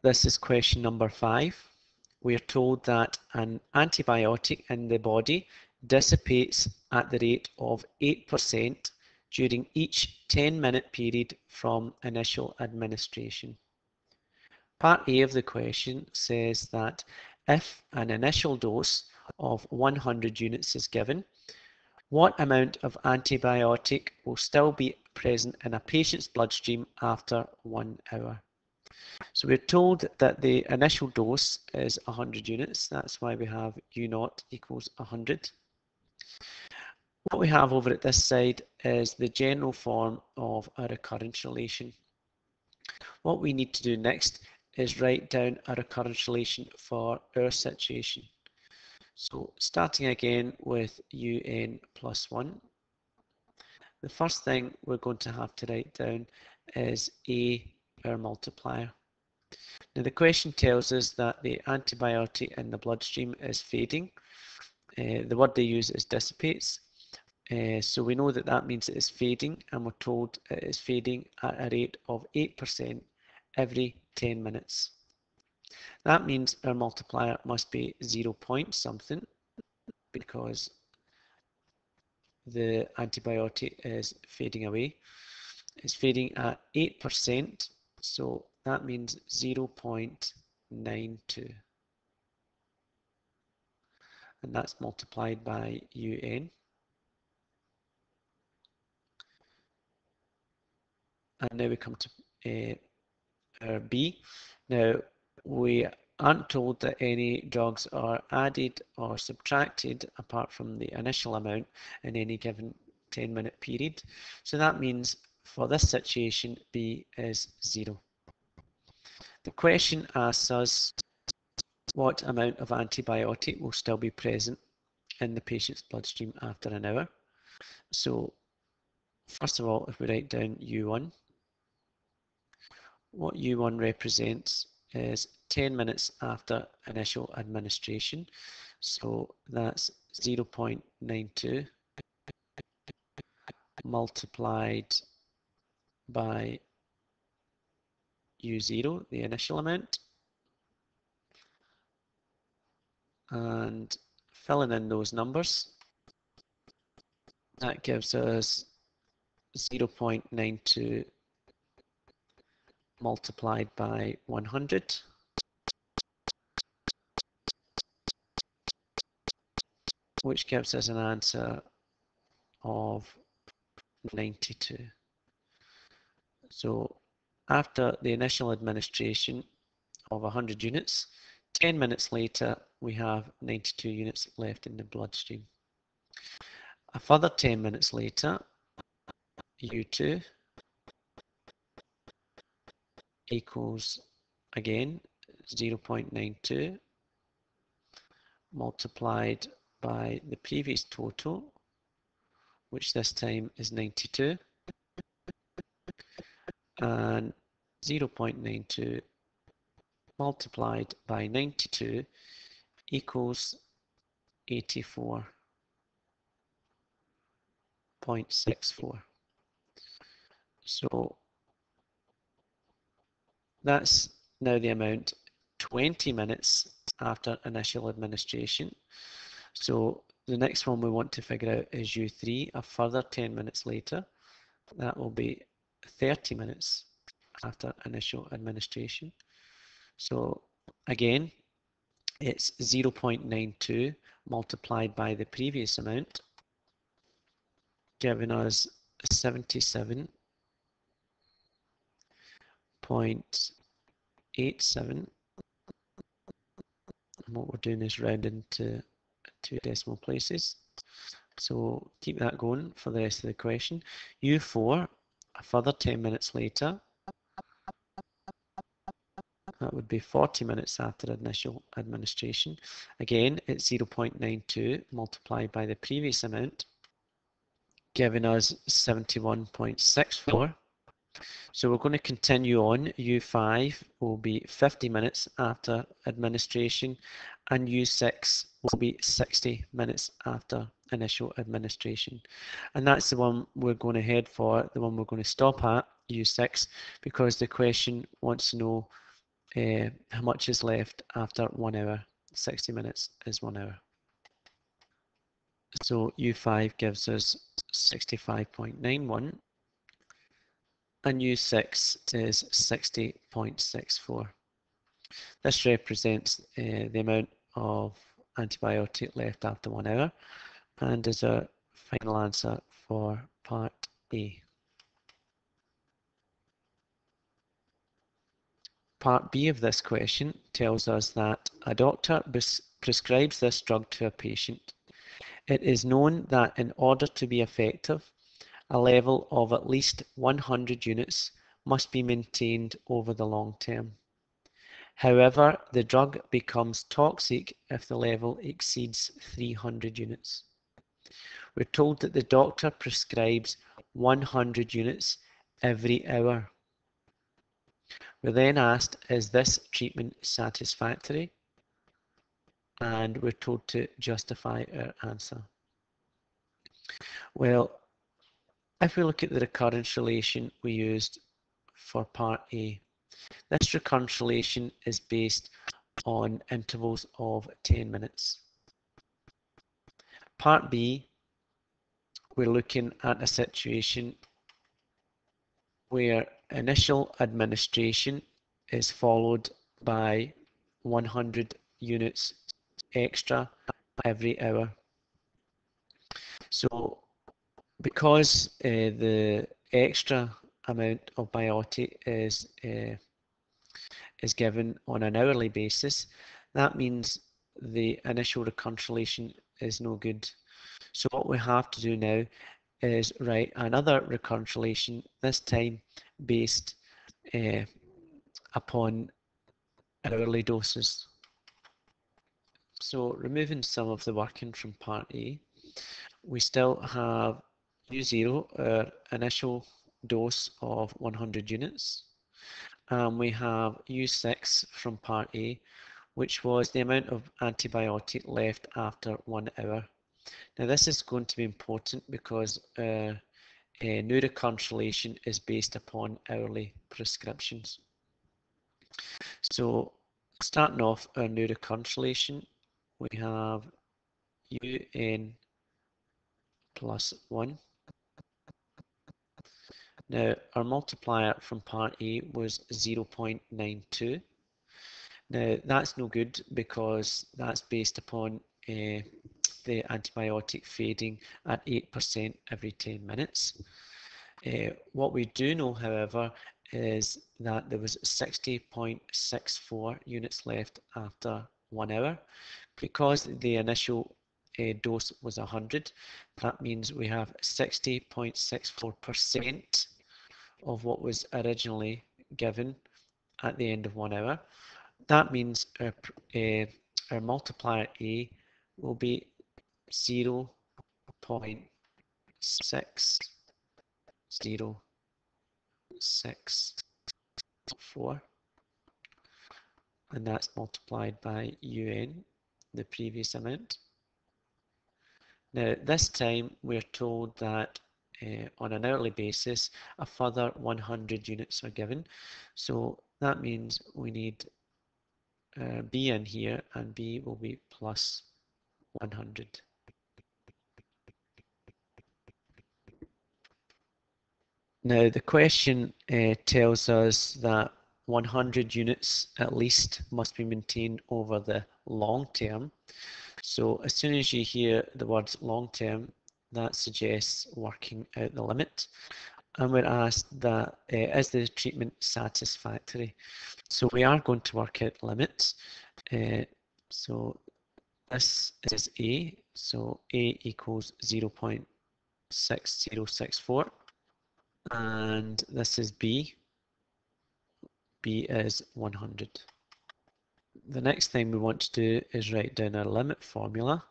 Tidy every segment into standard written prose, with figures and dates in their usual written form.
This is question number 5. We are told that an antibiotic in the body dissipates at the rate of 8% during each 10-minute period from initial administration. Part A of the question says that if an initial dose of 100 units is given, what amount of antibiotic will still be present in a patient's bloodstream after 1 hour? So we're told that the initial dose is 100 units. That's why we have U0 equals 100. What we have over at this side is the general form of a recurrence relation. What we need to do next is write down a recurrence relation for our situation. So starting again with UN plus 1, the first thing we're going to have to write down is A, our multiplier. Now the question tells us that the antibiotic in the bloodstream is fading. The word they use is dissipates. So we know that that means it is fading, and we're told it is fading at a rate of 8% every 10 minutes. That means our multiplier must be 0 point something, because the antibiotic is fading away. It's fading at 8%, so that means 0.92. And that's multiplied by UN. And now we come to our B. Now, we aren't told that any drugs are added or subtracted apart from the initial amount in any given 10-minute period. So that means for this situation, B is 0. The question asks us what amount of antibiotic will still be present in the patient's bloodstream after an hour. So first of all, if we write down U1, what U1 represents is 10 minutes after initial administration. So that's 0.92 multiplied by U0, the initial amount, and filling in those numbers, that gives us 0.92 multiplied by 100, which gives us an answer of 92. So after the initial administration of 100 units, 10 minutes later, we have 92 units left in the bloodstream. A further 10 minutes later, U2 equals, again, 0.92 multiplied by the previous total, which this time is 92, and 0.92 multiplied by 92 equals 84.64. So that's now the amount 20 minutes after initial administration. So the next one we want to figure out is U3, a further 10 minutes later. That will be 30 minutes after initial administration. So again, it's 0.92 multiplied by the previous amount, giving us 77.87. And what we're doing is rounding to 2 decimal places. So keep that going for the rest of the question. U4, a further 10 minutes later. That would be 40 minutes after initial administration. Again, it's 0.92 multiplied by the previous amount, giving us 71.64. So we're going to continue on. U5 will be 50 minutes after administration, and U6 will be 60 minutes after initial administration. And that's the one we're going to head for, the one we're going to stop at, U6, because the question wants to know how much is left after 1 hour. 60 minutes is 1 hour. So U5 gives us 65.91 and U6 is 60.64. This represents the amount of antibiotic left after 1 hour and is our final answer for part A. Part B of this question tells us that a doctor prescribes this drug to a patient. It is known that in order to be effective, a level of at least 100 units must be maintained over the long term. However, the drug becomes toxic if the level exceeds 300 units. We're told that the doctor prescribes 100 units every hour. We're then asked, is this treatment satisfactory? And we're told to justify our answer. Well, if we look at the recurrence relation we used for part A, this recurrence relation is based on intervals of 10 minutes. Part B, we're looking at a situation where initial administration is followed by 100 units extra every hour. So because the extra amount of biotic is given on an hourly basis, that means the initial recurrence relation is no good. So what we have to do now is write another recurrence relation, this time based upon hourly doses. So removing some of the working from part A, we still have U0, our initial dose of 100 units, and we have U6 from part A, which was the amount of antibiotic left after 1 hour. Now this is going to be important because a new recurrence relation is based upon hourly prescriptions. So starting off our new recurrence relation, we have UN plus 1. Now our multiplier from part A was 0.92. Now that's no good because that's based upon the antibiotic fading at 8% every 10 minutes. What we do know, however, is that there was 60.64 units left after 1 hour. Because the initial dose was 100, that means we have 60.64% of what was originally given at the end of 1 hour. That means our multiplier A will be 0.6064, and that's multiplied by UN, the previous amount. Now this time we're told that on an hourly basis a further 100 units are given, so that means we need B in here, and B will be plus 100. Now the question tells us that 100 units at least must be maintained over the long term. So as soon as you hear the words long term, that suggests working out the limit. And we're asked that is the treatment satisfactory? So we are going to work out limits. So this is A, so A equals 0.6064, and this is B. B is 100. The next thing we want to do is write down our limit formula.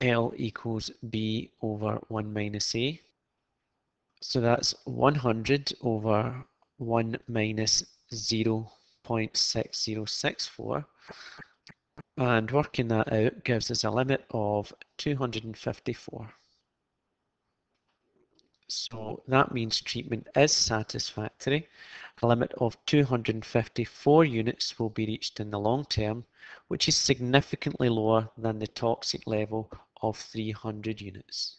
L equals B over 1 minus A. So that's 100 over 1 minus 0.6064. And working that out gives us a limit of 254. So that means treatment is satisfactory. A limit of 254 units will be reached in the long term, which is significantly lower than the toxic level of 300 units.